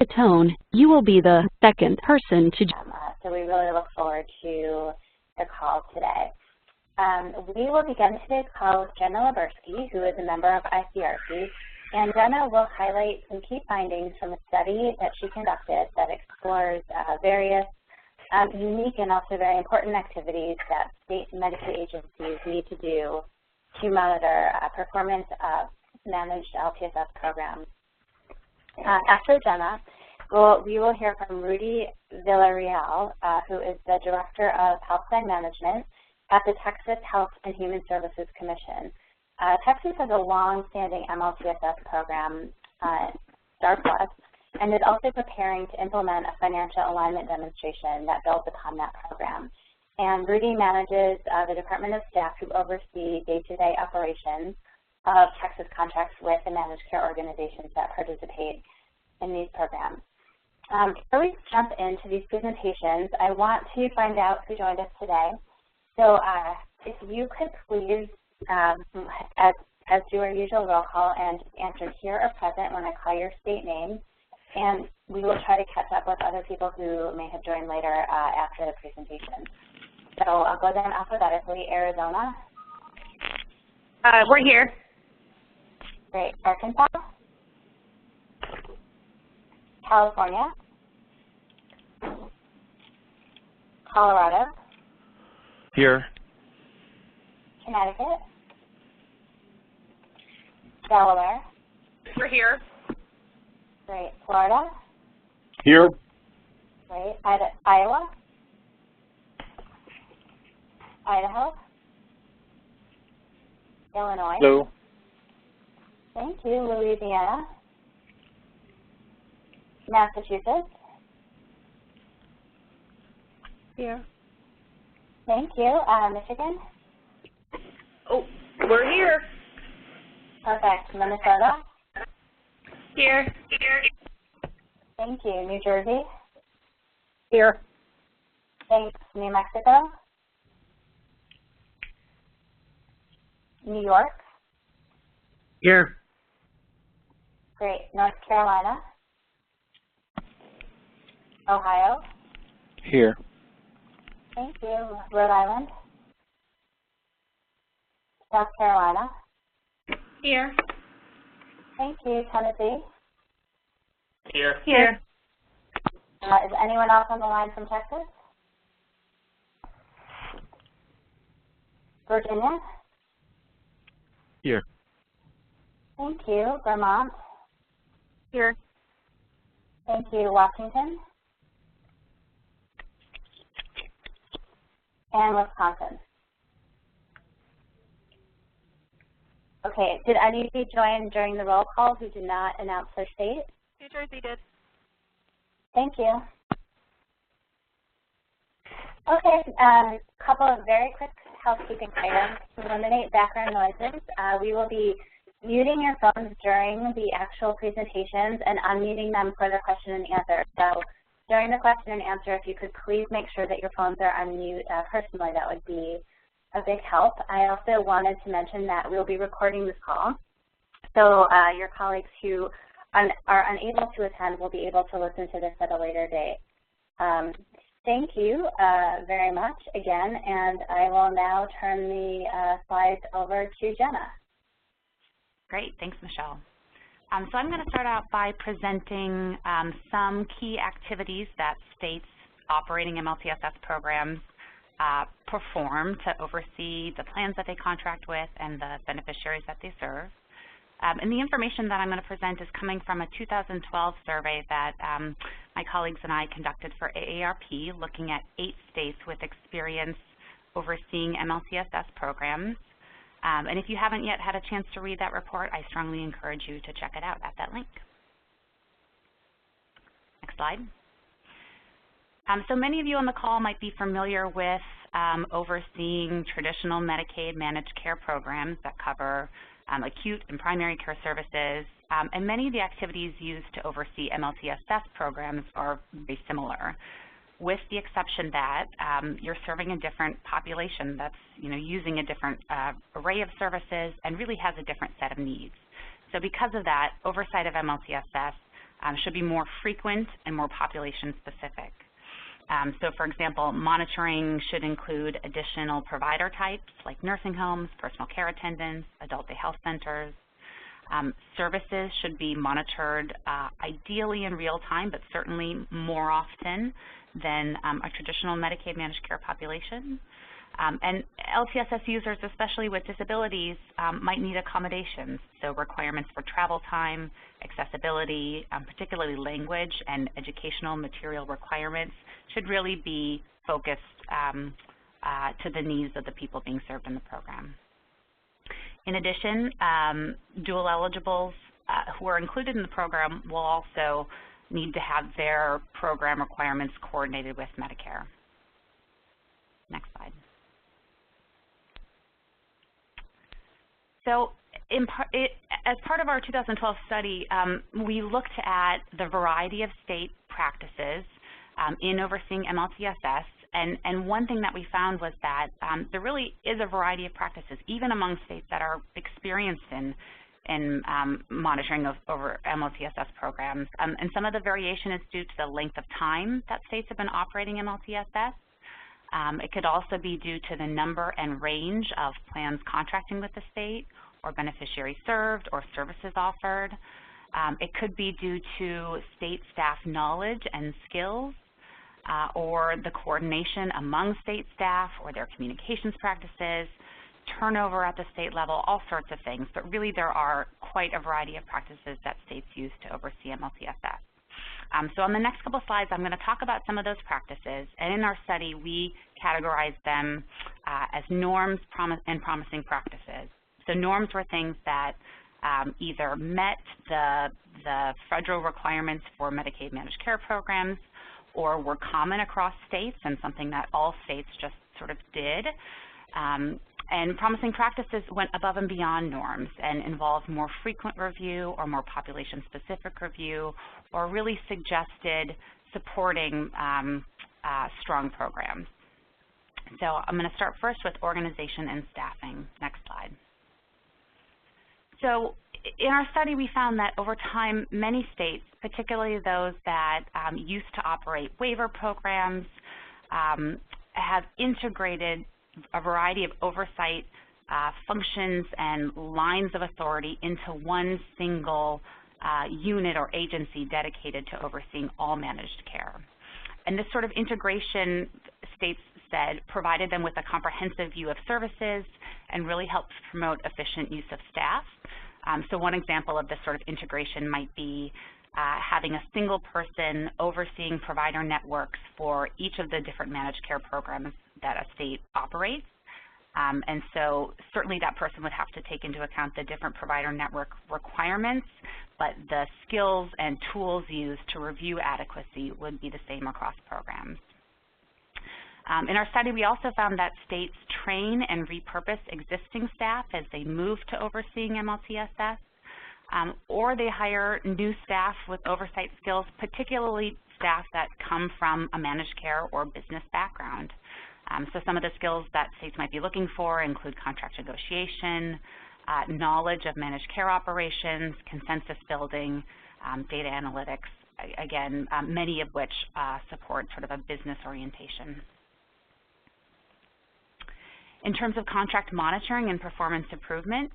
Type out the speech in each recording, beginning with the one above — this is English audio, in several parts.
the tone, you will be the second person to. So we really look forward to the call today. We will begin today's call with Jenna Libersky, who is a member of ICRC, and Jenna will highlight some key findings from a study that she conducted that explores various unique and also very important activities that state Medicaid agencies need to do to monitor performance of managed LTSS programs. After Jenna, we will hear from Rudy Villarreal, who is the Director of Health Plan Management at the Texas Health and Human Services Commission. Texas has a long-standing MLTSS program, STAR Plus, and is also preparing to implement a financial alignment demonstration that builds upon that program. And Rudy manages the Department of Staff who oversee day-to-day operations of Texas contracts with the managed care organizations that participate in these programs. Before we jump into these presentations, I want to find out who joined us today. So if you could please, as do our usual roll call, and answer here or present when I call your state name, and we will try to catch up with other people who may have joined later after the presentation. So I'll go down alphabetically. Arizona. We're here. Great. Arkansas. California. Colorado. Here. Connecticut. Delaware. We're here. Great. Florida. Here. Great. Iowa. Idaho. Illinois. Hello. Thank you. Louisiana. Massachusetts. Here. Thank you. Michigan. Oh, we're here. Perfect. Minnesota. Here. Thank you. New Jersey. Here. Thanks. New Mexico. New York. Here. Great. North Carolina. Ohio. Here. Thank you. Rhode Island. South Carolina. Here. Thank you. Tennessee. Here. Here. Is anyone else on the line from Texas? Virginia. Here. Thank you. Vermont. Here. Thank you. Washington. And Wisconsin. Okay, did any of you join during the roll call who did not announce their state? New Jersey did. Thank you. Okay, a couple of very quick housekeeping items. To eliminate background noises, we will be muting your phones during the actual presentations and unmuting them for the question and answer. So during the question and answer, if you could please make sure that your phones are on mute personally, that would be a big help. I also wanted to mention that we'll be recording this call, so your colleagues who are unable to attend will be able to listen to this at a later date. Thank you very much again, and I will now turn the slides over to Jenna. Great, thanks, Michelle. So I'm going to start out by presenting some key activities that states operating MLTSS programs perform to oversee the plans that they contract with and the beneficiaries that they serve. And the information that I'm going to present is coming from a 2012 survey that my colleagues and I conducted for AARP, looking at 8 states with experience overseeing MLTSS programs. And if you haven't yet had a chance to read that report, I strongly encourage you to check it out at that link. Next slide. So many of you on the call might be familiar with overseeing traditional Medicaid managed care programs that cover acute and primary care services, and many of the activities used to oversee MLTSS programs are very similar, with the exception that you're serving a different population that's using a different array of services and really has a different set of needs. So because of that, oversight of MLTSS should be more frequent and more population specific. So for example, monitoring should include additional provider types like nursing homes, personal care attendants, adult day health centers. Services should be monitored ideally in real time, but certainly more often than a traditional Medicaid managed care population. And LTSS users, especially with disabilities, might need accommodations, so requirements for travel time, accessibility, particularly language and educational material requirements should really be focused to the needs of the people being served in the program. In addition, dual eligibles who are included in the program will also need to have their program requirements coordinated with Medicare. Next slide. So as part of our 2012 study, we looked at the variety of state practices in overseeing MLTSS, and one thing that we found was that there really is a variety of practices, even among states that are experienced in monitoring of over MLTSS programs. And some of the variation is due to the length of time that states have been operating MLTSS. It could also be due to the number and range of plans contracting with the state, or beneficiaries served, or services offered. It could be due to state staff knowledge and skills, or the coordination among state staff, or their communications practices, turnover at the state level, all sorts of things. But really there are quite a variety of practices that states use to oversee MLTSS. So on the next couple slides, I'm going to talk about some of those practices, and in our study, we categorize them as norms and promising practices. So norms were things that either met the federal requirements for Medicaid managed care programs, or were common across states and something that all states just sort of did. And promising practices went above and beyond norms and involved more frequent review or more population-specific review, or really suggested supporting strong programs. So I'm going to start first with organization and staffing. Next slide. So in our study, we found that over time, many states, particularly those that used to operate waiver programs, have integrated a variety of oversight functions and lines of authority into one single unit or agency dedicated to overseeing all managed care. And this sort of integration, states said, provided them with a comprehensive view of services and really helped promote efficient use of staff. So one example of this sort of integration might be having a single person overseeing provider networks for each of the different managed care programs that a state operates. And so certainly that person would have to take into account the different provider network requirements, but the skills and tools used to review adequacy would be the same across programs. In our study, we also found that states train and repurpose existing staff as they move to overseeing MLTSS, or they hire new staff with oversight skills, particularly staff that come from a managed care or business background. So some of the skills that states might be looking for include contract negotiation, knowledge of managed care operations, consensus building, data analytics, again, many of which support sort of a business orientation. In terms of contract monitoring and performance improvement,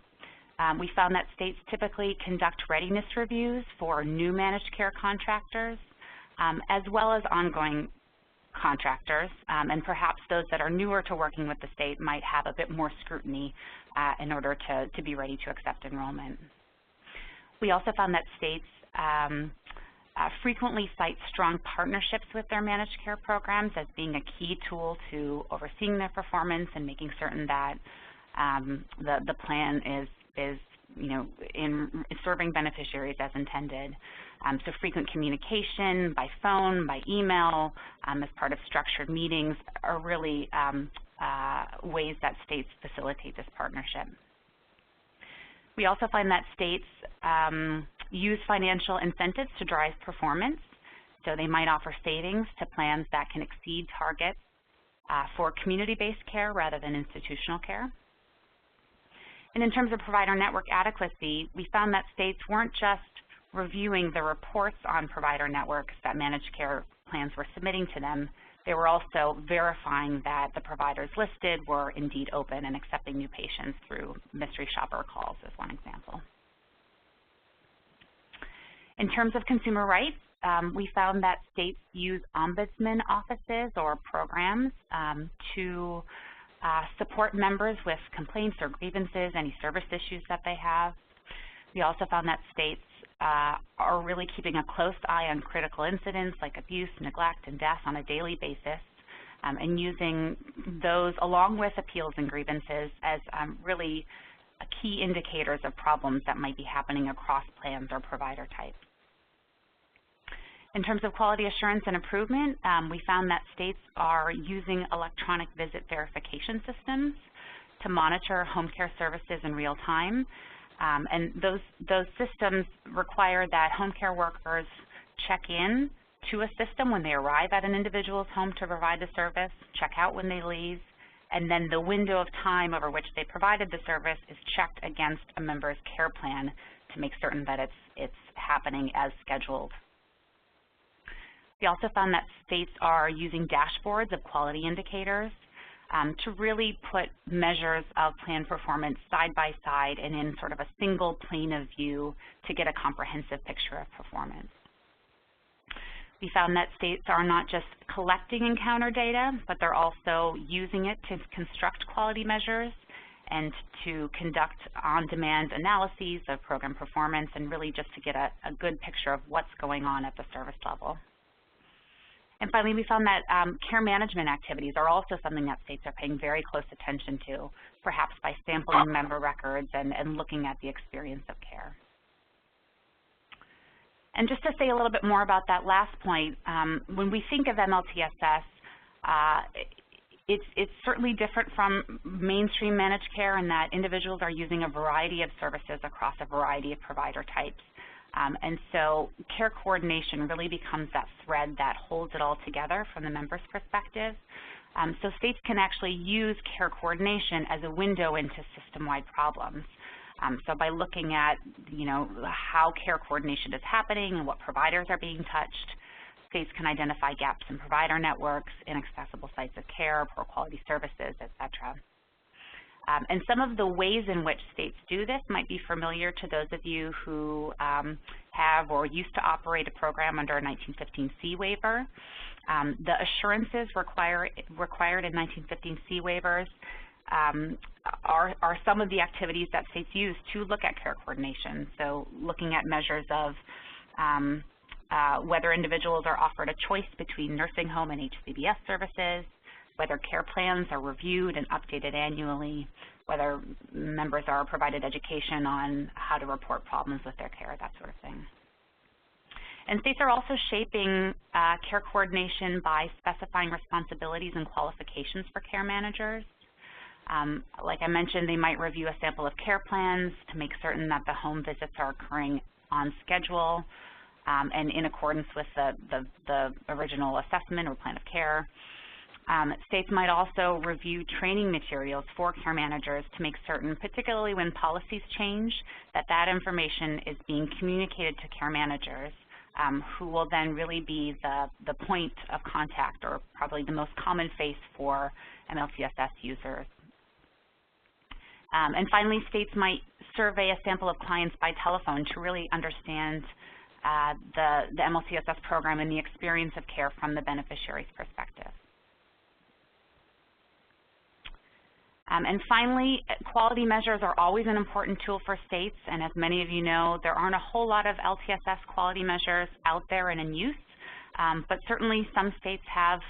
we found that states typically conduct readiness reviews for new managed care contractors, as well as ongoing contractors, and perhaps those that are newer to working with the state might have a bit more scrutiny in order to be ready to accept enrollment. We also found that states frequently cite strong partnerships with their managed care programs as being a key tool to overseeing their performance and making certain that the plan is in serving beneficiaries as intended. So frequent communication by phone, by email, as part of structured meetings are really ways that states facilitate this partnership. We also find that states use financial incentives to drive performance. So they might offer savings to plans that can exceed targets for community-based care rather than institutional care. And in terms of provider network adequacy, we found that states weren't just reviewing the reports on provider networks that managed care plans were submitting to them, they were also verifying that the providers listed were indeed open and accepting new patients through mystery shopper calls as one example. In terms of consumer rights, we found that states use ombudsman offices or programs to support members with complaints or grievances, any service issues that they have. We also found that states are really keeping a close eye on critical incidents like abuse, neglect, and death on a daily basis, and using those along with appeals and grievances as really key indicators of problems that might be happening across plans or provider types. In terms of quality assurance and improvement, we found that states are using electronic visit verification systems to monitor home care services in real time. And those systems require that home care workers check in to a system when they arrive at an individual's home to provide the service, check out when they leave, and then the window of time over which they provided the service is checked against a member's care plan to make certain that it's happening as scheduled. We also found that states are using dashboards of quality indicators to really put measures of plan performance side by side and in sort of a single plane of view to get a comprehensive picture of performance. We found that states are not just collecting encounter data, but they're also using it to construct quality measures and to conduct on-demand analyses of program performance and really just to get a good picture of what's going on at the service level. And finally, we found that care management activities are also something that states are paying very close attention to, perhaps by sampling member records and looking at the experience of care. And just to say a little bit more about that last point, when we think of MLTSS, it's certainly different from mainstream managed care in that individuals are using a variety of services across a variety of provider types. And so care coordination really becomes that thread that holds it all together from the member's perspective. So states can actually use care coordination as a window into system-wide problems. So by looking at, how care coordination is happening and what providers are being touched, states can identify gaps in provider networks, inaccessible sites of care, poor quality services, et cetera. And some of the ways in which states do this might be familiar to those of you who have or used to operate a program under a 1915C waiver. The assurances required in 1915C waivers are some of the activities that states use to look at care coordination. So looking at measures of whether individuals are offered a choice between nursing home and HCBS services, whether care plans are reviewed and updated annually, whether members are provided education on how to report problems with their care, that sort of thing. And states are also shaping care coordination by specifying responsibilities and qualifications for care managers. Like I mentioned, they might review a sample of care plans to make certain that the home visits are occurring on schedule and in accordance with the original assessment or plan of care. States might also review training materials for care managers to make certain, particularly when policies change, that information is being communicated to care managers, who will then really be the point of contact or probably the most common face for MLTSS users. And finally, states might survey a sample of clients by telephone to really understand the MLTSS program and the experience of care from the beneficiary's perspective. And finally, quality measures are always an important tool for states, and as many of you know, there aren't a whole lot of LTSS quality measures out there and in use, but certainly some states have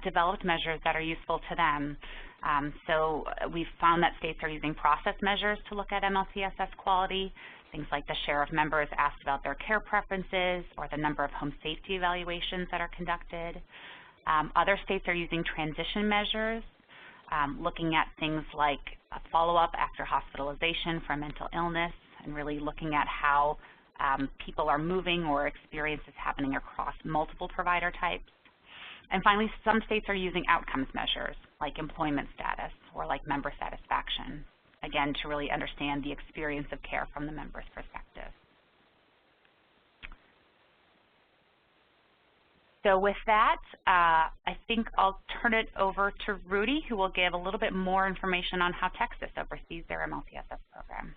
developed measures that are useful to them. So we've found that states are using process measures to look at MLTSS quality, things like the share of members asked about their care preferences or the number of home safety evaluations that are conducted. Other states are using transition measures, looking at things like follow-up after hospitalization for mental illness and really looking at how people are moving or experience is happening across multiple provider types. And finally, some states are using outcomes measures like employment status or like member satisfaction, again, to really understand the experience of care from the member's perspective. So with that, I think I'll turn it over to Rudy, who will give a little bit more information on how Texas oversees their MLTSS program.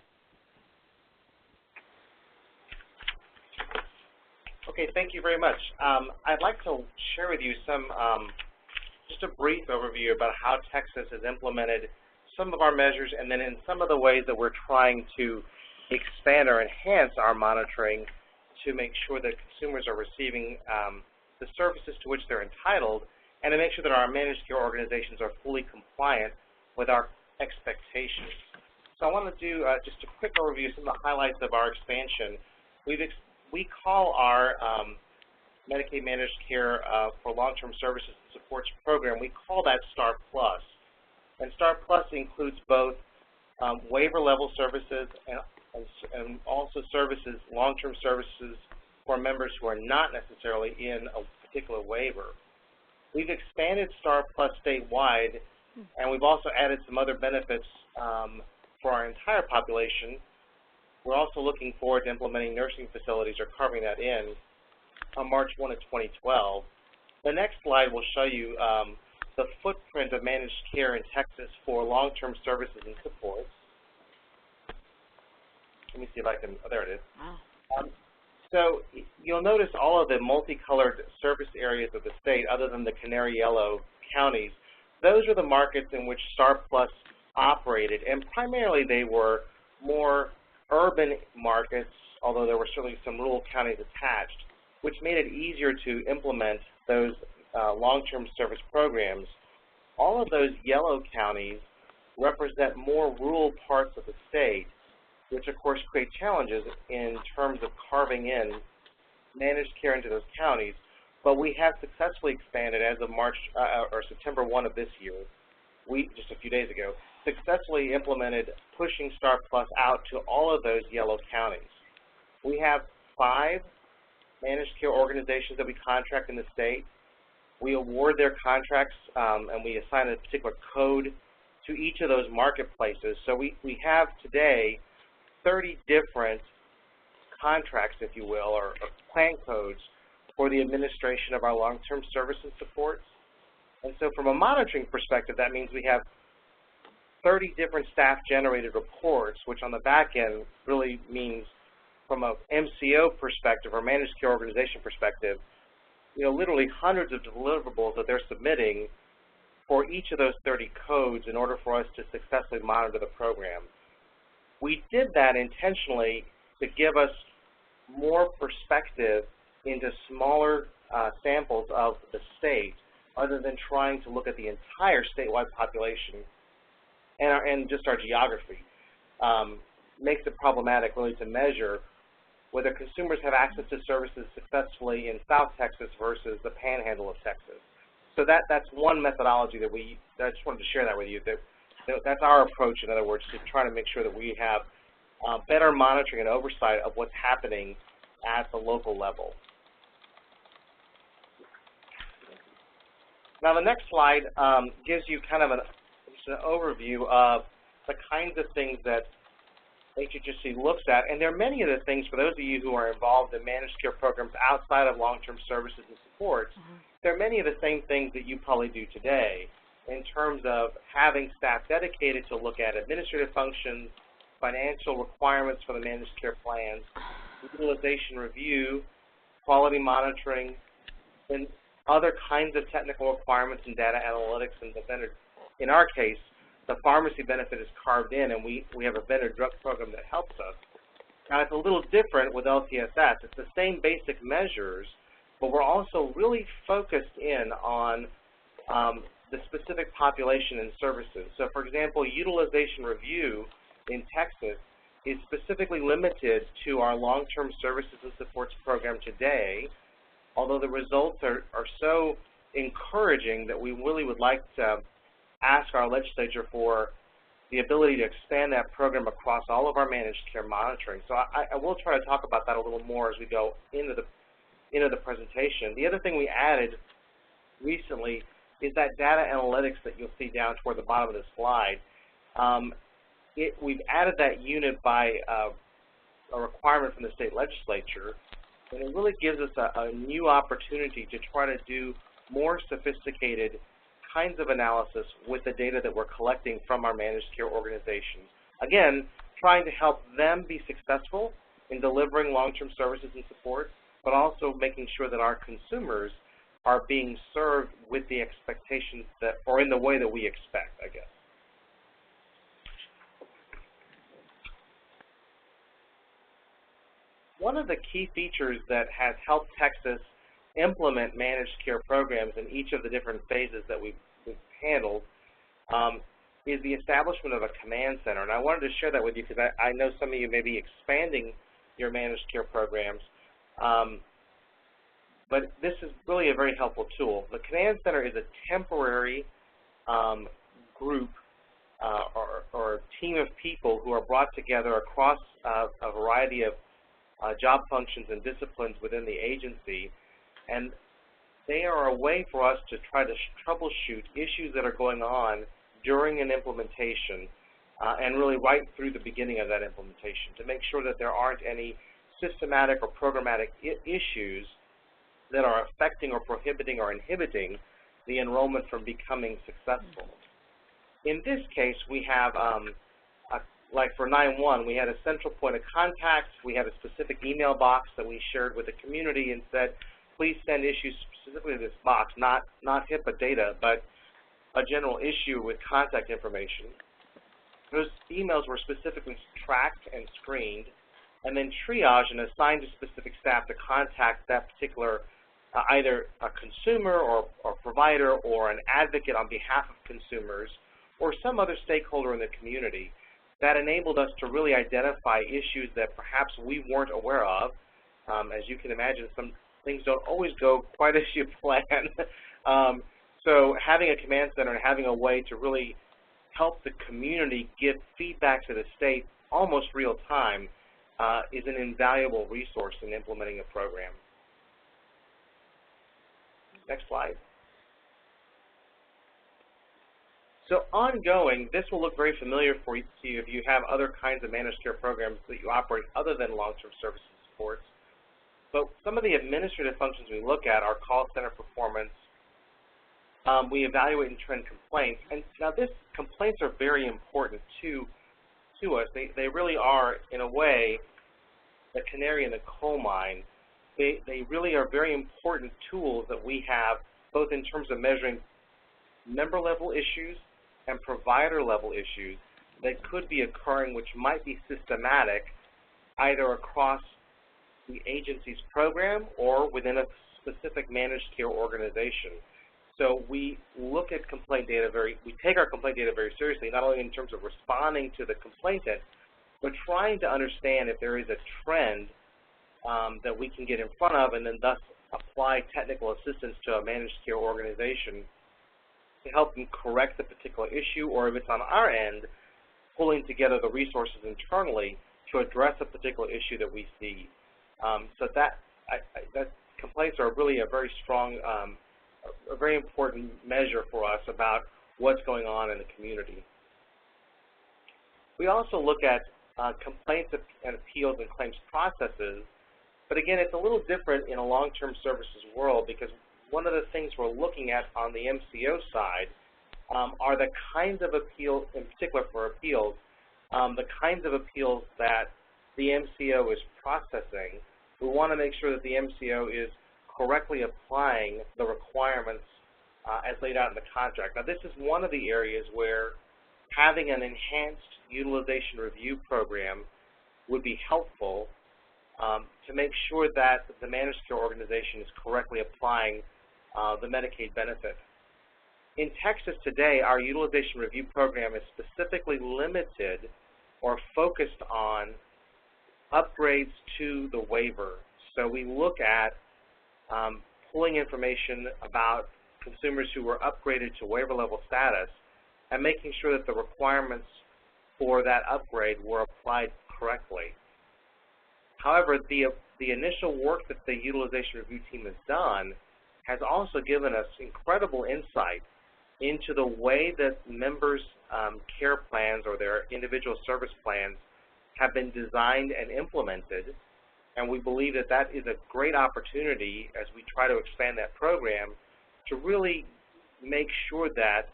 Okay, thank you very much. I'd like to share with you some, just a brief overview about how Texas has implemented some of our measures and then in some of the ways that we're trying to expand or enhance our monitoring to make sure that consumers are receiving the services to which they're entitled, and to make sure that our managed care organizations are fully compliant with our expectations. So I want to do just a quick overview of some of the highlights of our expansion. We call our Medicaid managed care for long-term services and supports program, we call that STAR Plus. And STAR Plus includes both waiver level services and also services, long-term services for members who are not necessarily in a particular waiver. We've expanded STAR Plus statewide, and we've also added some other benefits for our entire population. We're also looking forward to implementing nursing facilities or carving that in on March 1 of 2012. The next slide will show you the footprint of managed care in Texas for long-term services and supports. Let me see if I can, oh, there it is. Wow. So you'll notice all of the multicolored service areas of the state other than the canary yellow counties. Those are the markets in which STAR Plus operated, and primarily they were more urban markets, although there were certainly some rural counties attached, which made it easier to implement those long-term service programs. All of those yellow counties represent more rural parts of the state, which of course create challenges in terms of carving in managed care into those counties. But we have successfully expanded as of September 1 of this year, just a few days ago, successfully implemented pushing STAR Plus out to all of those yellow counties. We have 5 managed care organizations that we contract in the state. We award their contracts and we assign a particular code to each of those marketplaces. So we have today 30 different contracts, if you will, or plan codes for the administration of our long-term services supports. And so from a monitoring perspective, that means we have 30 different staff-generated reports, which on the back end really means from a MCO perspective or managed care organization perspective, you know, literally hundreds of deliverables that they're submitting for each of those 30 codes in order for us to successfully monitor the program. We did that intentionally to give us more perspective into smaller samples of the state, other than trying to look at the entire statewide population and just our geography. Makes it problematic really to measure whether consumers have access to services successfully in South Texas versus the panhandle of Texas. So that's one methodology that I just wanted to share that with you. That's our approach, in other words, to try to make sure that we have better monitoring and oversight of what's happening at the local level. Now the next slide gives you kind of just an overview of the kinds of things that HHSC looks at, and there are many of the things, for those of you who are involved in managed care programs outside of long-term services and supports, there are many of the same things that you probably do today in terms of having staff dedicated to look at administrative functions, financial requirements for the managed care plans, utilization review, quality monitoring, and other kinds of technical requirements and data analytics. And the vendor, in our case, the pharmacy benefit is carved in, and we have a vendor drug program that helps us. Now, it's a little different with LTSS. It's the same basic measures, but we're also really focused in on the specific population and services. So, for example, utilization review in Texas is specifically limited to our long-term services and supports program today, although the results are so encouraging that we really would like to ask our legislature for the ability to expand that program across all of our managed care monitoring. So I will try to talk about that a little more as we go into the presentation. The other thing we added recently is that data analytics that you'll see down toward the bottom of the slide. We've added that unit by a requirement from the state legislature, And it really gives us a new opportunity to try to do more sophisticated kinds of analysis with the data that we're collecting from our managed care organizations. Again, trying to help them be successful in delivering long-term services and support, but also making sure that our consumers are being served with the expectations that, or in the way that we expect, I guess. One of the key features that has helped Texas implement managed care programs in each of the different phases that we've handled is the establishment of a command center. And I wanted to share that with you because I know some of you may be expanding your managed care programs. But this is really a very helpful tool. The command center is a temporary group or team of people who are brought together across a variety of job functions and disciplines within the agency, and they are a way for us to try to troubleshoot issues that are going on during an implementation and really right through the beginning of that implementation to make sure that there aren't any systematic or programmatic issues that are affecting or prohibiting or inhibiting the enrollment from becoming successful. In this case, we have like for 9-1, we had a central point of contact. We had a specific email box that we shared with the community and said, please send issues specifically to this box, not HIPAA data, but a general issue with contact information. Those emails were specifically tracked and screened, and then triaged and assigned to specific staff to contact that particular either a consumer or provider or an advocate on behalf of consumers or some other stakeholder in the community. That enabled us to really identify issues that perhaps we weren't aware of. As you can imagine, some things don't always go quite as you plan. So having a command center and having a way to really help the community give feedback to the state almost real time is an invaluable resource in implementing a program. Next slide. So ongoing, this will look very familiar for you if you have other kinds of managed care programs that you operate other than long-term services and supports. But some of the administrative functions we look at are call center performance. We evaluate and trend complaints. And now complaints are very important to us. They really are, in a way, the canary in the coal mine. They really are very important tools that we have, both in terms of measuring member-level issues and provider-level issues that could be occurring, which might be systematic, either across the agency's program or within a specific managed care organization. So we look at complaint data we take our complaint data very seriously, not only in terms of responding to the complainant, but trying to understand if there is a trend that we can get in front of and then thus apply technical assistance to a managed care organization to help them correct the particular issue, or if it's on our end, pulling together the resources internally to address a particular issue that we see. So that complaints are really a very strong, a very important measure for us about what's going on in the community. We also look at complaints and appeals and claims processes, but again, it's a little different in a long-term services world because one of the things we're looking at on the MCO side are the kinds of appeals, in particular for appeals, the kinds of appeals that the MCO is processing. We want to make sure that the MCO is correctly applying the requirements as laid out in the contract. Now, this is one of the areas where having an enhanced utilization review program would be helpful to make sure that the managed care organization is correctly applying the Medicaid benefit. In Texas today, our utilization review program is specifically limited or focused on upgrades to the waiver. So we look at pulling information about consumers who were upgraded to waiver level status and making sure that the requirements for that upgrade were applied correctly. However, the initial work that the utilization review team has done has also given us incredible insight into the way that members' care plans or their individual service plans have been designed and implemented And we believe that that is a great opportunity as we try to expand that program to really make sure that,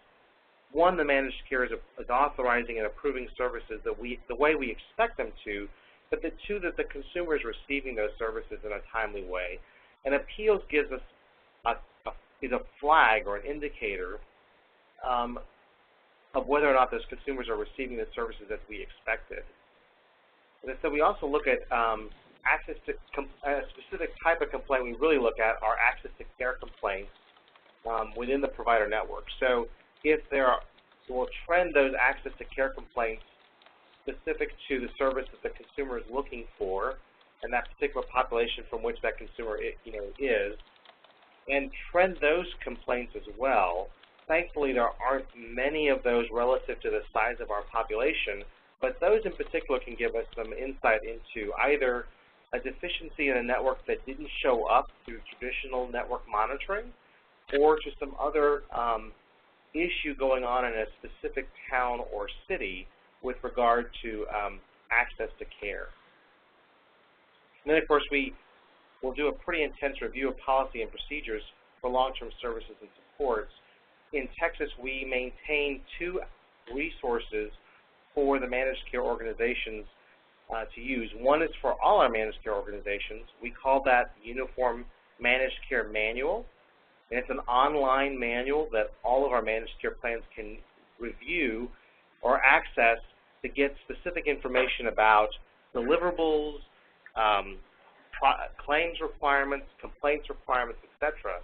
one, the managed care is authorizing and approving services that the way we expect them to, but that, two, that the consumer is receiving those services in a timely way. And appeals gives us is a flag or an indicator of whether or not those consumers are receiving the services as we expected. And so we also look at access to a specific type of complaint. We really look at our access to care complaints within the provider network. So if we'll trend those access to care complaints specific to the service that the consumer is looking for and that particular population from which that consumer is, and trend those complaints as well. Thankfully, there aren't many of those relative to the size of our population, but those in particular can give us some insight into either a deficiency in a network that didn't show up through traditional network monitoring, or to some other issue going on in a specific town or city with regard to access to care. And then, of course, we'll do a pretty intense review of policy and procedures for long-term services and supports. In Texas, we maintain 2 resources for the managed care organizations to use. One is for all our managed care organizations. We call that Uniform Managed Care Manual. And it's an online manual that all of our managed care plans can review or access to get specific information about deliverables, claims requirements, complaints requirements, etc.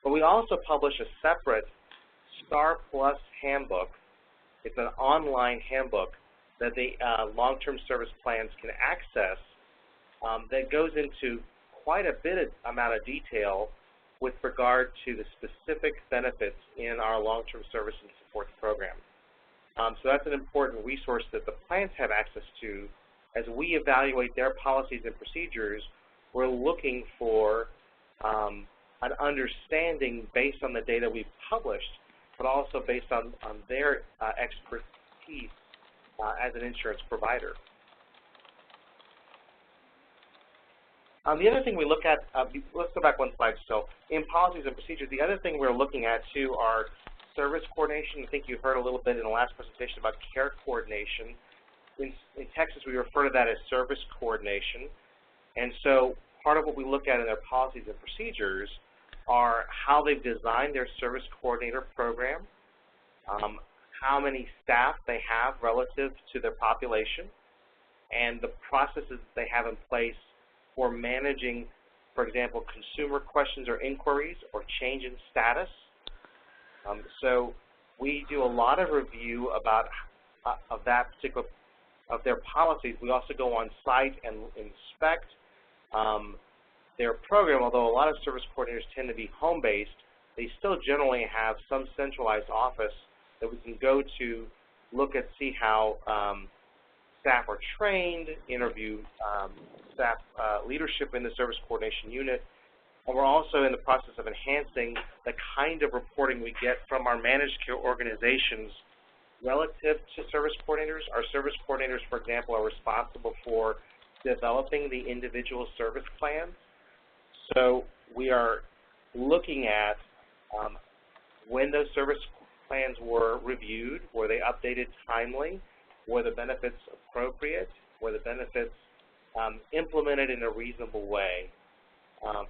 But we also publish a separate STAR Plus handbook. It's an online handbook that the long-term service plans can access that goes into quite a amount of detail with regard to the specific benefits in our long-term service and supports program. So that's an important resource that the plans have access to. As we evaluate their policies and procedures, we're looking for an understanding based on the data we've published, but also based on their expertise as an insurance provider. The other thing we look at, let's go back one slide still. In policies and procedures, the other thing we're looking at too are service coordination. I think you heard a little bit in the last presentation about care coordination. In Texas, we refer to that as service coordination. And so part of what we look at in their policies and procedures are how they've designed their service coordinator program, how many staff they have relative to their population, and the processes that they have in place for managing, for example, consumer questions or inquiries or change in status. So we do a lot of review about of their policies. We also go on site and inspect their program. Although a lot of service coordinators tend to be home-based, they still generally have some centralized office that we can go to, look at, see how staff are trained, interview staff leadership in the service coordination unit. And we're also in the process of enhancing the kind of reporting we get from our managed care organizations relative to service coordinators. Our service coordinators, for example, are responsible for developing the individual service plans. So we are looking at when those service plans were reviewed, were they updated timely, were the benefits appropriate, were the benefits implemented in a reasonable way.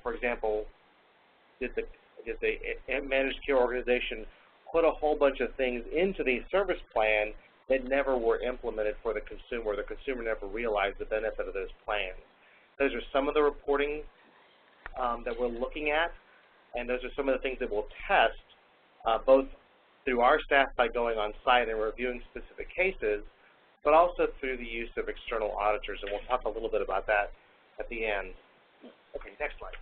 For example, did the managed care organization put a whole bunch of things into the service plan that never were implemented for the consumer? The consumer never realized the benefit of those plans. Those are some of the reporting that we're looking at, and those are some of the things that we'll test, both through our staff by going on site and reviewing specific cases, but also through the use of external auditors, and we'll talk a little bit about that at the end. Okay, next slide.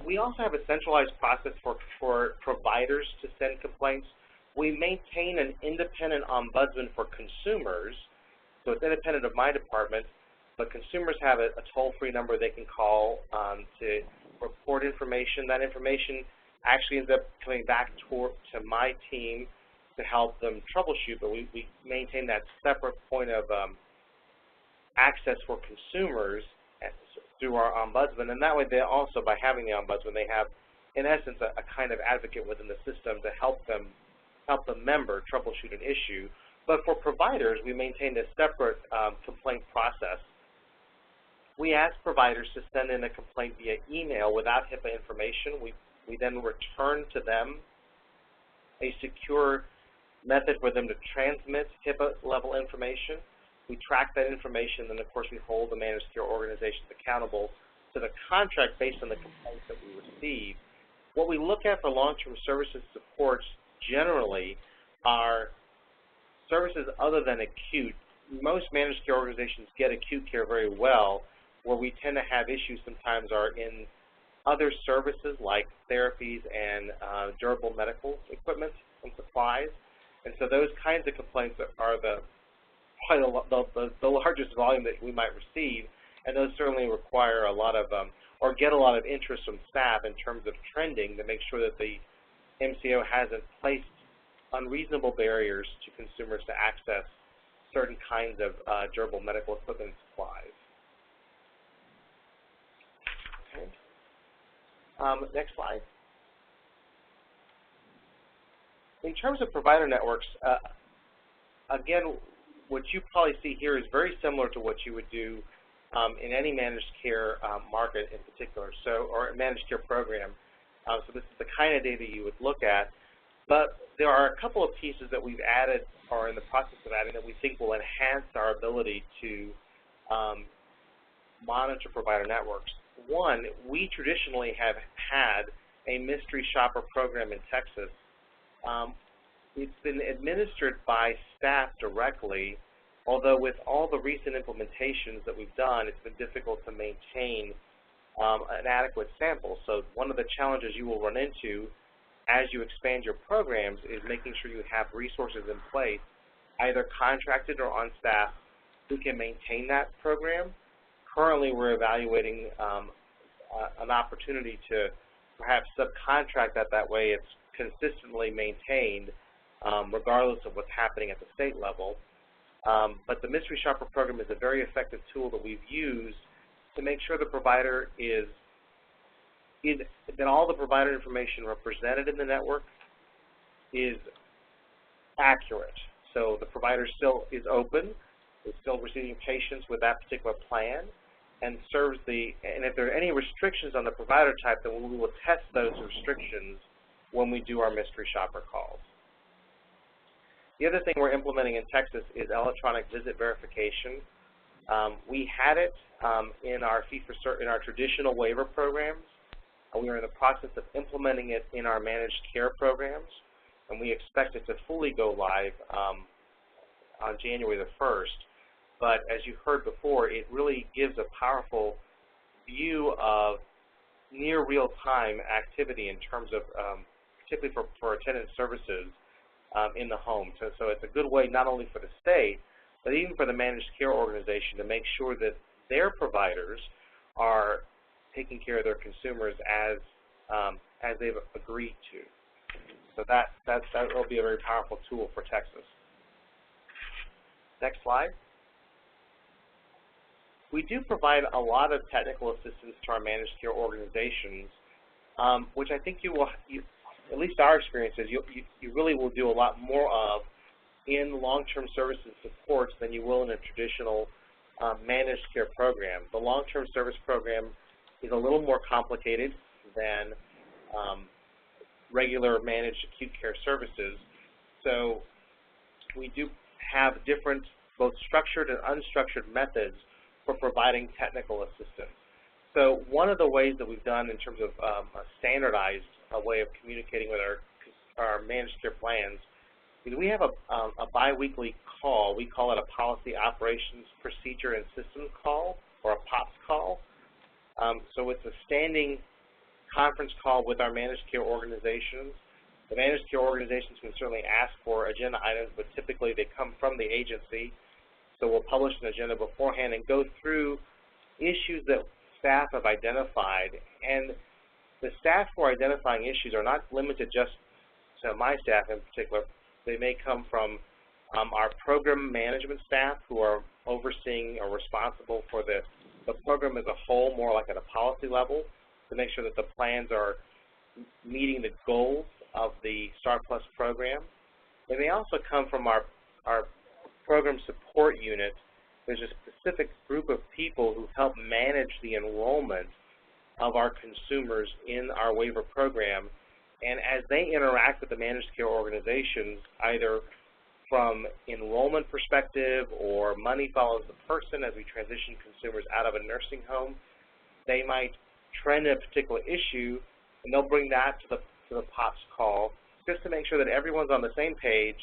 We also have a centralized process for providers to send complaints. We maintain an independent ombudsman for consumers, so it's independent of my department, but consumers have a toll-free number they can call to report information. That information actually ends up coming back to my team to help them troubleshoot, but we maintain that separate point of access for consumers through our ombudsman, and that way they also, by having the ombudsman, they have, in essence, a kind of advocate within the system to help the member troubleshoot an issue. But for providers, we maintained a separate complaint process. We ask providers to send in a complaint via email without HIPAA information. We then return to them a secure method for them to transmit HIPAA-level information. We track that information, and of course we hold the managed care organizations accountable to the contract based on the complaints that we receive. What we look at for long-term services supports generally are services other than acute. Most managed care organizations get acute care very well. Where we tend to have issues sometimes are in other services like therapies and durable medical equipment and supplies. And so those kinds of complaints are probably the largest volume that we might receive, and those certainly require a lot of, or get a lot of interest from staff in terms of trending to make sure that the MCO hasn't placed unreasonable barriers to consumers to access certain kinds of durable medical equipment and supplies. Okay. Next slide. In terms of provider networks, again, what you probably see here is very similar to what you would do in any managed care market in particular, or managed care program. So this is the kind of data you would look at. But there are a couple of pieces that we've added or in the process of adding that we think will enhance our ability to monitor provider networks. One, we traditionally have had a mystery shopper program in Texas. It's been administered by staff directly, although with all the recent implementations that we've done, it's been difficult to maintain an adequate sample. So one of the challenges you will run into as you expand your programs is making sure you have resources in place, either contracted or on staff, who can maintain that program. Currently, we're evaluating an opportunity to perhaps subcontract that way it's consistently maintained, regardless of what's happening at the state level. But the mystery shopper program is a very effective tool that we've used to make sure the provider that all the provider information represented in the network is accurate. So the provider still is open, is still receiving patients with that particular plan, and and if there are any restrictions on the provider type, then we will test those restrictions when we do our mystery shopper calls. The other thing we're implementing in Texas is electronic visit verification. We had it in our traditional waiver programs. We are in the process of implementing it in our managed care programs, and we expect it to fully go live on January the 1st. But as you heard before, it really gives a powerful view of near real-time activity in terms of, particularly for attendant services in the home. So it's a good way not only for the state, but even for the managed care organization to make sure that their providers are taking care of their consumers as they've agreed to. So that will be a very powerful tool for Texas. Next slide. We do provide a lot of technical assistance to our managed care organizations, which I think at least our experience is, you really will do a lot more of in long-term services supports than you will in a traditional managed care program. The long-term service program is a little more complicated than regular managed acute care services. So we do have different, both structured and unstructured methods for providing technical assistance. So one of the ways that we've done in terms of a standardized way of communicating with our managed care plans is we have a biweekly call. We call it a Policy Operations Procedure and Systems call, or a POPS call. So it's a standing conference call with our managed care organizations. The managed care organizations can certainly ask for agenda items, but typically they come from the agency. So we'll publish an agenda beforehand and go through issues that staff have identified. And the staff who are identifying issues are not limited just to my staff in particular. They may come from our program management staff who are overseeing or responsible for the program as a whole, more like at a policy level, to make sure that the plans are meeting the goals of the STAR Plus program. They may also come from our program support unit. There's a specific group of people who help manage the enrollment of our consumers in our waiver program. And as they interact with the managed care organizations, either from enrollment perspective or money follows the person as we transition consumers out of a nursing home, they might trend a particular issue, and they'll bring that to the POPS call just to make sure that everyone's on the same page,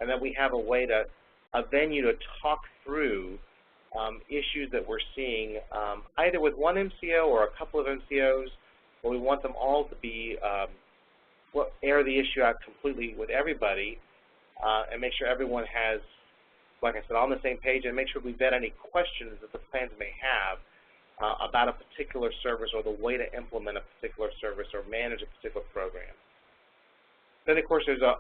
and that we have a venue to talk through issues that we're seeing either with one MCO or a couple of MCOs, or we want them all to be air the issue out completely with everybody and make sure everyone has, like I said, on the same page, and make sure we vet any questions that the plans may have about a particular service or the way to implement a particular service or manage a particular program. Then, of course, there's a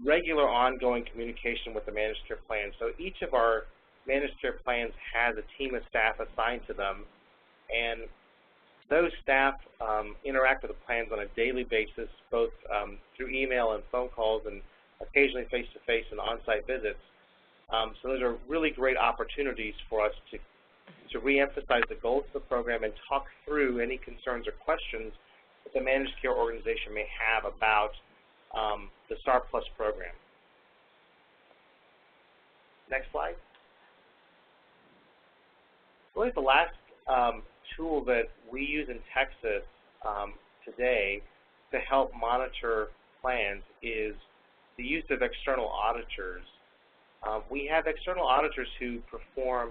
regular ongoing communication with the managed care plan. So each of our managed care plans has a team of staff assigned to them, and those staff interact with the plans on a daily basis, both through email and phone calls, and occasionally face-to-face and on-site visits. So those are really great opportunities for us to re-emphasize the goals of the program and talk through any concerns or questions that the managed care organization may have about the STAR Plus program. Next slide. Really the last tool that we use in Texas today to help monitor plans is the use of external auditors. We have external auditors who perform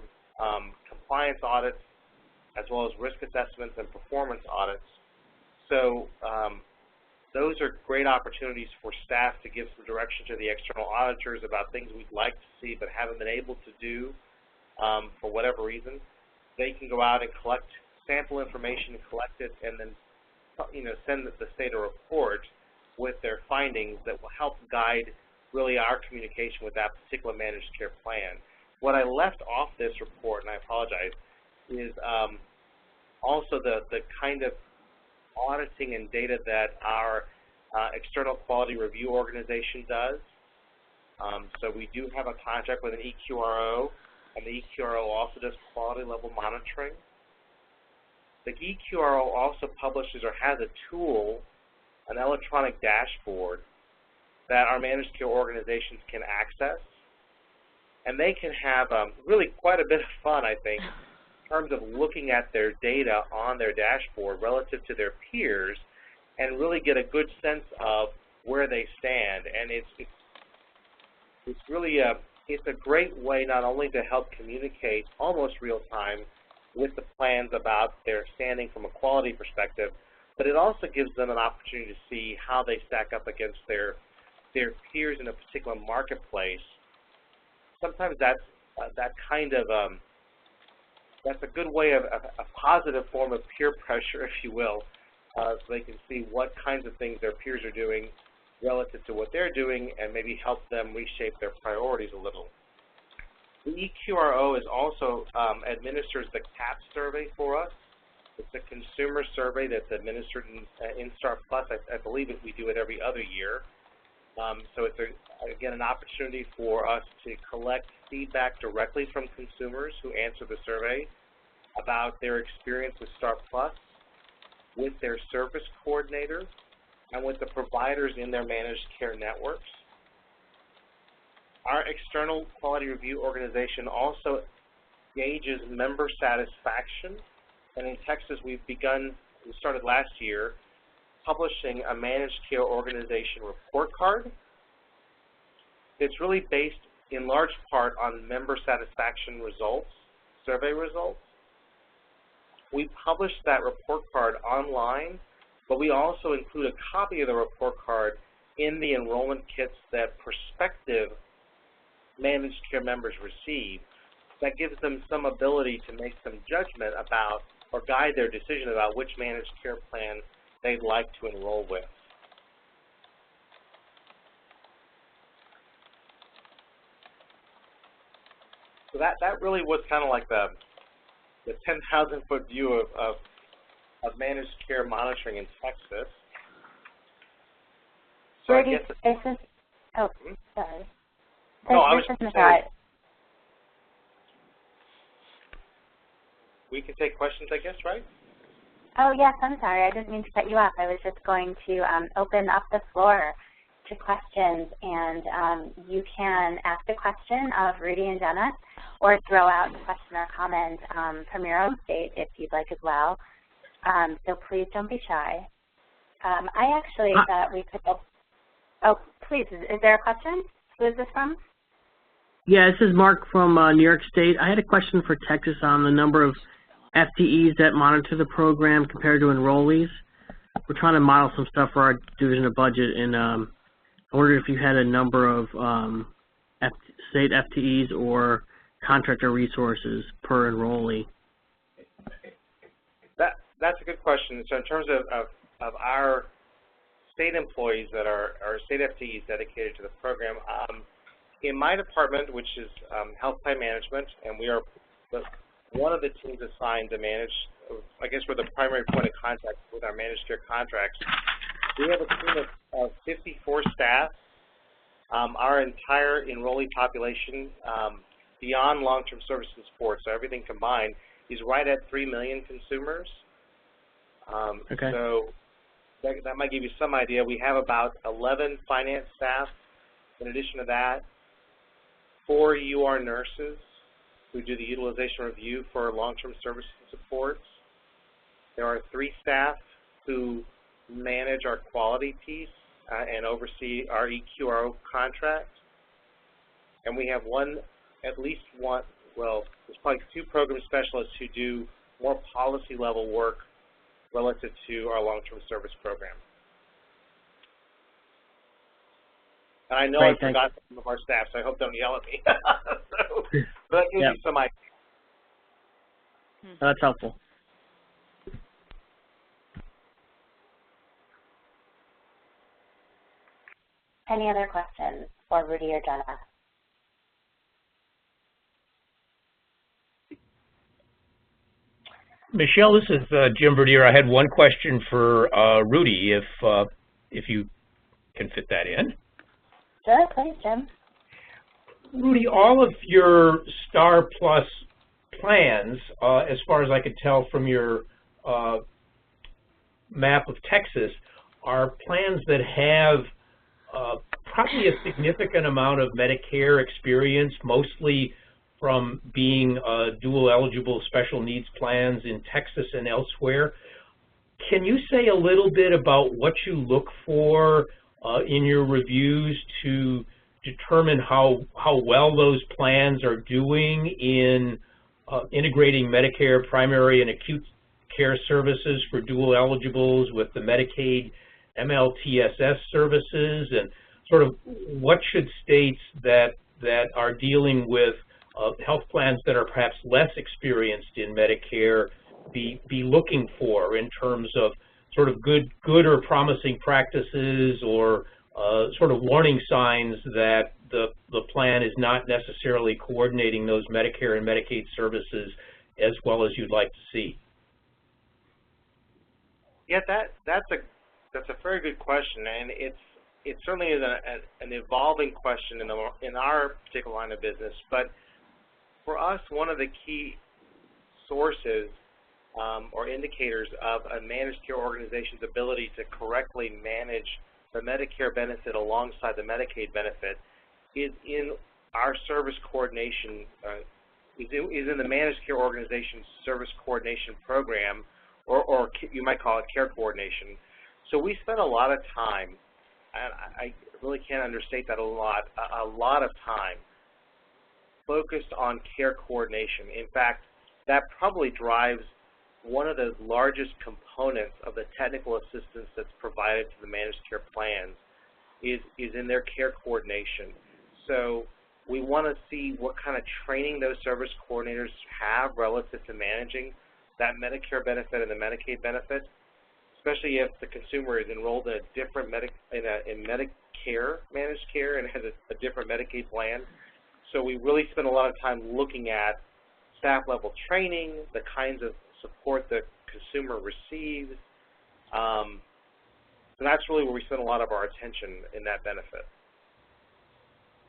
compliance audits as well as risk assessments and performance audits. So those are great opportunities for staff to give some direction to the external auditors about things we'd like to see but haven't been able to do for whatever reason. They can go out and collect sample information, collect it, and then send the state a report with their findings that will help guide really our communication with that particular managed care plan. What I left off this report, and I apologize, is also the kind of auditing and data that our external quality review organization does. So we do have a contract with an EQRO, and the EQRO also does quality level monitoring. The EQRO also publishes or has a tool, an electronic dashboard, that our managed care organizations can access. And they can have really quite a bit of fun, I think, in terms of looking at their data on their dashboard relative to their peers and really get a good sense of where they stand. And it's really it's a great way not only to help communicate almost real time with the plans about their standing from a quality perspective, but it also gives them an opportunity to see how they stack up against their peers in a particular marketplace. Sometimes that's that's a good way of a positive form of peer pressure, if you will, so they can see what kinds of things their peers are doing relative to what they're doing and maybe help them reshape their priorities a little. The EQRO is also administers the CAP survey for us. It's a consumer survey that's administered in STAR Plus. I believe we do it every other year. So it's, again, an opportunity for us to collect feedback directly from consumers who answer the survey about their experience with STAR Plus, with their service coordinator, and with the providers in their managed care networks. Our external quality review organization also gauges member satisfaction, and in Texas we started last year, publishing a managed care organization report card. It's really based in large part on member satisfaction results, survey results. We publish that report card online, but we also include a copy of the report card in the enrollment kits that prospective managed care members receive. That gives them some ability to make some judgment about or guide their decision about which managed care plan they'd like to enroll with. So that really was kind of like the 10,000-foot view of managed care monitoring in Texas. So Rudy, I guess this is, oh, sorry. No, I was this is just Michelle. We can take questions, I guess, right? Oh, yes, I'm sorry. I didn't mean to cut you off. I was just going to open up the floor to questions, and you can ask a question of Rudy and Jenna, or throw out a question or comment from your own state if you'd like as well. So please don't be shy. I actually thought we could, oh, please, is there a question? Who is this from? Yeah, this is Mark from New York State. I had a question for Texas on the number of FTEs that monitor the program compared to enrollees. We're trying to model some stuff for our division of budget, and I wondered if you had a number of state FTEs or contractor resources per enrollee. That's a good question. So in terms of our state employees that are state FTEs dedicated to the program, in my department, which is health plan management, and we are one of the teams assigned to manage, I guess we're the primary point of contact with our managed care contracts. We have a team of 54 staff. Our entire enrollee population, beyond long-term service and support, so everything combined, is right at 3 million consumers. Okay. So that might give you some idea. We have about 11 finance staff. In addition to that, 4 UR nurses who do the utilization review for long-term service and supports. There are 3 staff who manage our quality piece and oversee our EQRO contract. And we have at least one, well, there's probably 2 program specialists who do more policy level work relative to our long-term service program. And I know I forgot some of our staff, so I hope they don't yell at me. But that gives you some idea. That's helpful. Any other questions for Rudy or Jenna? Michelle, this is Jim Verdier. I had one question for Rudy, if you can fit that in. Sure, please, Jim. Rudy, all of your Star Plus plans, as far as I could tell from your map of Texas, are plans that have probably a significant amount of Medicare experience, mostly from being dual eligible special needs plans in Texas and elsewhere. Can you say a little bit about what you look for in your reviews to determine how well those plans are doing in integrating Medicare primary and acute care services for dual eligibles with the Medicaid MLTSS services, and sort of what should states that are dealing with health plans that are perhaps less experienced in Medicare be looking for in terms of sort of good or promising practices, or sort of warning signs that the plan is not necessarily coordinating those Medicare and Medicaid services as well as you'd like to see? Yeah, that's a very good question, and it certainly is an evolving question in our particular line of business. But for us, one of the key sources or indicators of a managed care organization's ability to correctly manage the Medicare benefit alongside the Medicaid benefit is in our service coordination, is in the managed care organization's service coordination program, or you might call it care coordination. So we spend a lot of time, and I really can't understate that a lot of time focused on care coordination. In fact, that probably drives one of the largest components of the technical assistance that's provided to the managed care plans is in their care coordination. So we want to see what kind of training those service coordinators have relative to managing that Medicare benefit and the Medicaid benefit, especially if the consumer is enrolled in a different in Medicare managed care and has a different Medicaid plan. so we really spend a lot of time looking at staff level training, the kinds of support the consumer receives. So that's really where we spend a lot of our attention in that benefit.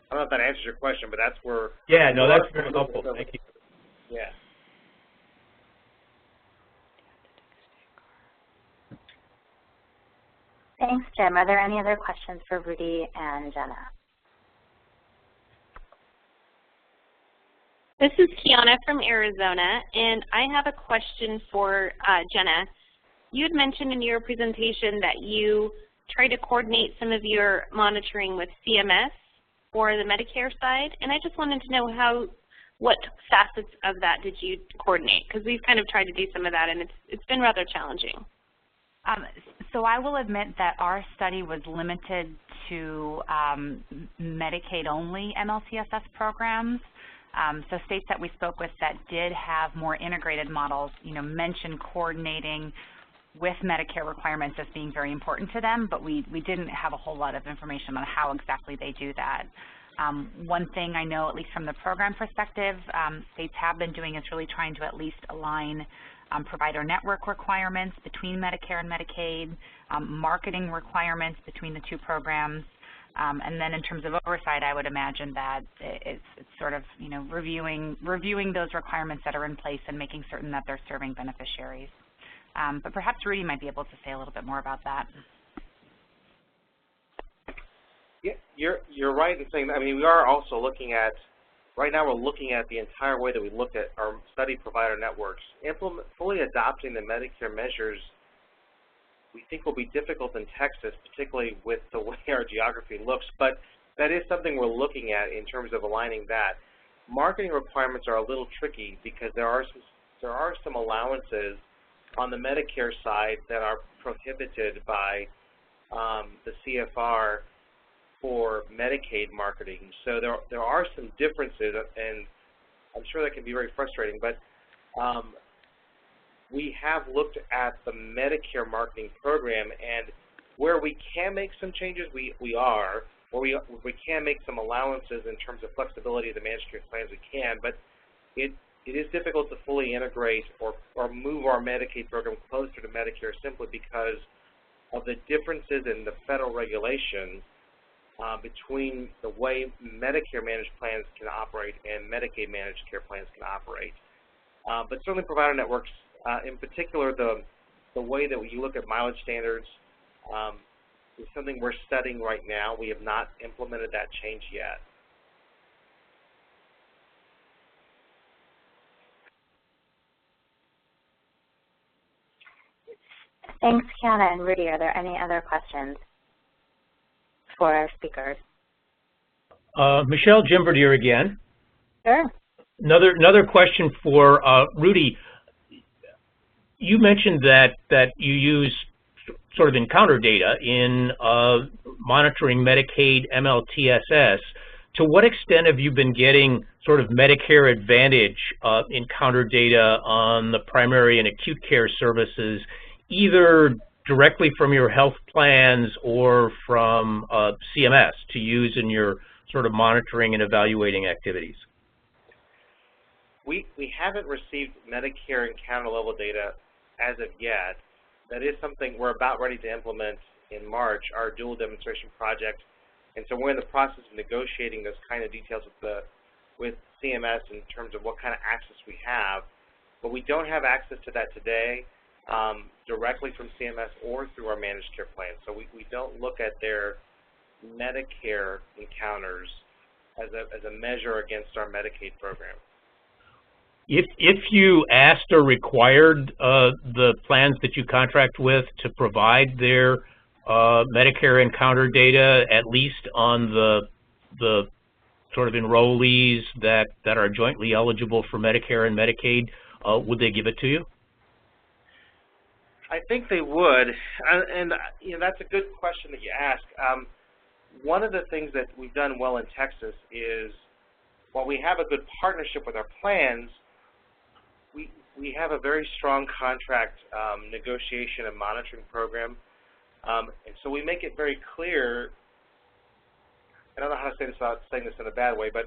I don't know if that answers your question, but that's where... Yeah, no, that's very helpful. Thank you. Yeah. Thanks, Jim. Are there any other questions for Rudy and Jenna? This is Kiana from Arizona, and I have a question for Jenna. You had mentioned in your presentation that you try to coordinate some of your monitoring with CMS for the Medicare side, and I just wanted to know what facets of that did you coordinate? Because we've kind of tried to do some of that, and it's been rather challenging. So I will admit that our study was limited to Medicaid-only MLTSS programs. So states that we spoke with that did have more integrated models, mentioned coordinating with Medicare requirements as being very important to them, but we didn't have a whole lot of information on how exactly they do that. One thing I know, at least from the program perspective, states have been doing is really trying to at least align provider network requirements between Medicare and Medicaid, marketing requirements between the two programs, and then in terms of oversight, I would imagine that it's sort of, reviewing those requirements that are in place and making certain that they're serving beneficiaries. But perhaps Rudy might be able to say a little bit more about that. Yeah, you're right in saying that. I mean, we are also looking at, right now we're looking at the entire way that we look at our study provider networks. Fully adopting the Medicare measures we think will be difficult in Texas, particularly with the way our geography looks, but that is something we're looking at in terms of aligning that. Marketing requirements are a little tricky because there are some allowances on the Medicare side that are prohibited by the CFR for Medicaid marketing. So there are some differences, and I'm sure that can be very frustrating, but we have looked at the Medicare marketing program, and where we can make some changes, we are, or we can make some allowances in terms of flexibility of the managed care plans, we can, but it is difficult to fully integrate or move our Medicaid program closer to Medicare simply because of the differences in the federal regulation between the way Medicare managed plans can operate and Medicaid managed care plans can operate. But certainly provider networks, in particular the way that you look at mileage standards is something we're studying right now. We have not implemented that change yet. Thanks, Kiana and Rudy. Are there any other questions for our speakers? Michelle, Jim Verdier again. Sure. Another question for Rudy. You mentioned that you use sort of encounter data in monitoring Medicaid MLTSS. To what extent have you been getting sort of Medicare Advantage encounter data on the primary and acute care services, either directly from your health plans or from CMS to use in your sort of monitoring and evaluating activities? We haven't received Medicare encounter level data as of yet. That is something we're about ready to implement in March, our dual demonstration project. And so we're in the process of negotiating those kind of details with CMS in terms of what kind of access we have. But we don't have access to that today directly from CMS or through our managed care plan. So we don't look at their Medicare encounters as a measure against our Medicaid program. If you asked or required the plans that you contract with to provide their Medicare encounter data, at least on the sort of enrollees that are jointly eligible for Medicare and Medicaid, would they give it to you? I think they would, and that's a good question that you ask. One of the things that we've done well in Texas is, while we have a good partnership with our plans, we have a very strong contract negotiation and monitoring program, and so we make it very clear. I don't know how to say this without saying this in a bad way, but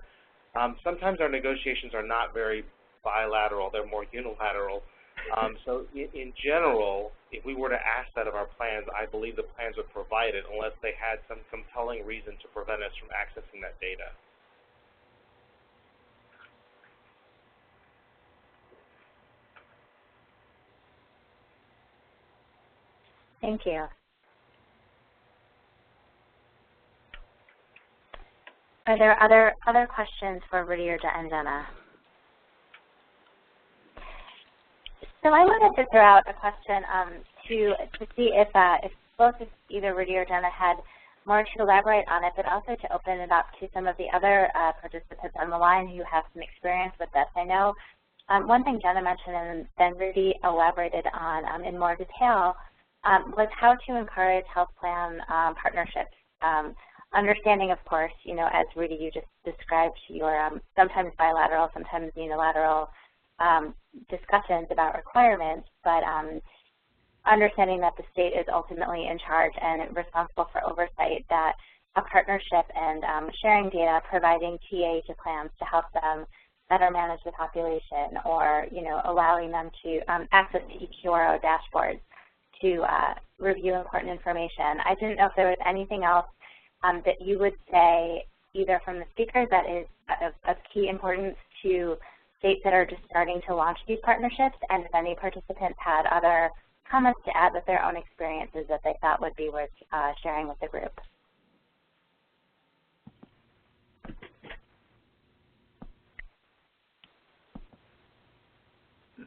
Sometimes our negotiations are not very bilateral, they're more unilateral. So in general, if we were to ask that of our plans, I believe the plans would provide it unless they had some compelling reason to prevent us from accessing that data. Thank you. Are there other questions for Rudy or Jenna? So I wanted to throw out a question to see if both either Rudy or Jenna had more to elaborate on it, but also to open it up to some of the other participants on the line who have some experience with this. I know one thing Jenna mentioned and then Rudy elaborated on in more detail was how to encourage health plan partnerships. Understanding, of course, you know, as Rudy, you just described your sometimes bilateral, sometimes unilateral discussions about requirements, but understanding that the state is ultimately in charge and responsible for oversight, that a partnership and sharing data, providing TA to plans to help them better manage the population, or, you know, allowing them to access to eQRO dashboards to review important information. I didn't know if there was anything else that you would say, either from the speakers, that is of key importance to states that are just starting to launch these partnerships, and if any participants had other comments to add with their own experiences that they thought would be worth sharing with the group.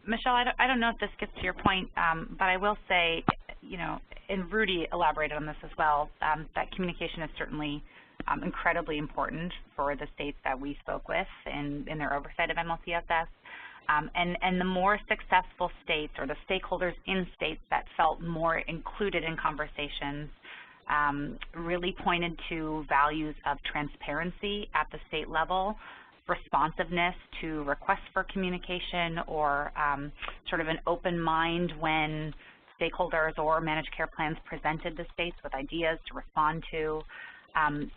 Michelle, I don't know if this gets to your point, but I will say, you know, and Rudy elaborated on this as well, that communication is certainly incredibly important for the states that we spoke with in their oversight of MLTSS. And the more successful states, or the stakeholders in states that felt more included in conversations, really pointed to values of transparency at the state level, responsiveness to requests for communication, or sort of an open mind when stakeholders or managed care plans presented the states with ideas to respond to.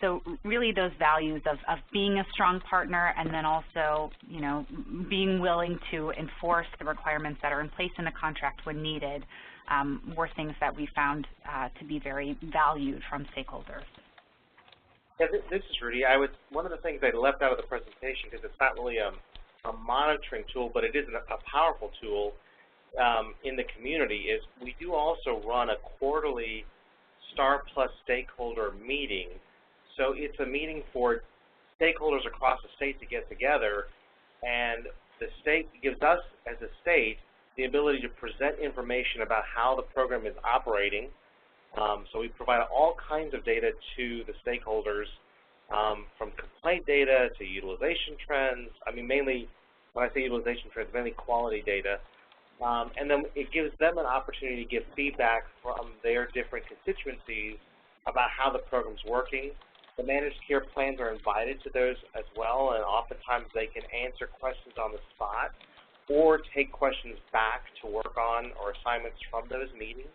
So really those values of being a strong partner, and then also, you know, being willing to enforce the requirements that are in place in the contract when needed, were things that we found to be very valued from stakeholders. Yeah, this is Rudy. One of the things I left out of the presentation, because it's not really a monitoring tool, but it is a powerful tool in the community, is we do also run a quarterly STAR Plus stakeholder meeting. So it's a meeting for stakeholders across the state to get together, and the state gives us, as a state, the ability to present information about how the program is operating. So we provide all kinds of data to the stakeholders, from complaint data to utilization trends. I mean, mainly, when I say utilization trends, mainly quality data. And then it gives them an opportunity to give feedback from their different constituencies about how the program's working. The managed care plans are invited to those as well, and oftentimes they can answer questions on the spot or take questions back to work on, or assignments from those meetings.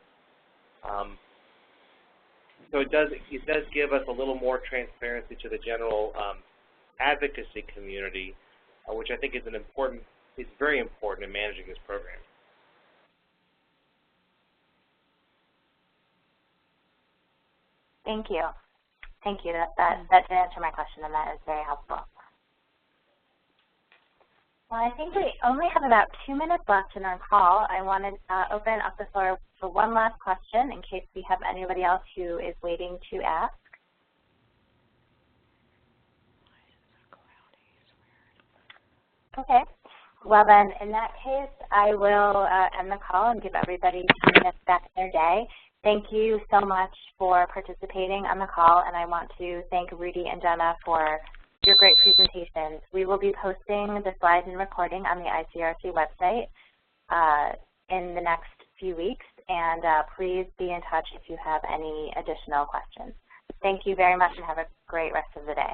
So it does give us a little more transparency to the general advocacy community, which I think is very important in managing this program. Thank you. Thank you. That did answer my question, and that is very helpful. Well, I think we only have about 2 minutes left in our call. I want to open up the floor for one last question in case we have anybody else who is waiting to ask. Okay. Well, then, in that case, I will end the call and give everybody 2 minutes back in their day. Thank you so much for participating on the call, and I want to thank Rudy and Jenna for your great presentations. We will be posting the slides and recording on the ICRC website in the next few weeks, and please be in touch if you have any additional questions. Thank you very much, and have a great rest of the day.